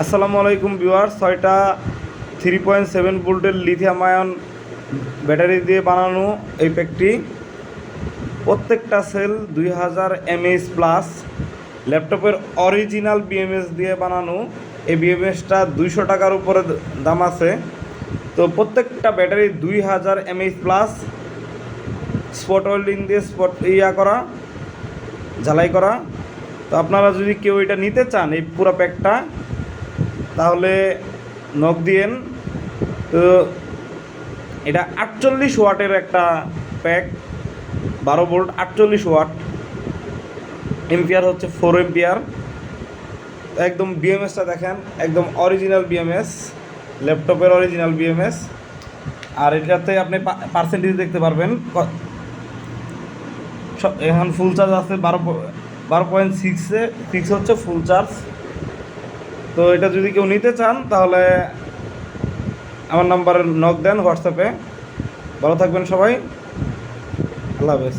আসসালামু আলাইকুম ভিউয়ার্স। 6টা 3.7 ভোল্টের লিথিয়াম আয়ন ব্যাটারি দিয়ে বানানো এই প্যাকটি, প্রত্যেকটা সেল 2000 mAh প্লাস। ল্যাপটপের অরিজিনাল বিএমএস দিয়ে বানানো এই বিএমএসটা 200 টাকার উপরে দাম আছে। তো প্রত্যেকটা battery 2000 mAh plus, spot welding দিয়ে করা, ঝালাই করা। তো আপনারা যদি কেউ এটা নিতে চান এই পুরো প্যাকটা, তাহলে নক দিয়েন। তো এটা 48 ওয়াটের একটা প্যাক, 12 ভোল্ট 48 ওয়াট, এম্পিয়ার হচ্ছে 4 এম্পিয়ার। একদম বিএমএসটা দেখেন, একদম অরিজিনাল বিএমএস, ল্যাপটপের অরিজিনাল বিএমএস। আর এটাতে আপনি পার্সেন্টেজ দেখতে পারবেন। এখন ফুল চার্জ আছে 12.6 হচ্ছে ফুল চার্জ। তো এটা যদি কেউ নিতে চান তাহলে আমার নাম্বারে নক দেন হোয়াটসঅ্যাপে। ভালো থাকবেন সবাই, আল্লাহ হাফেজ।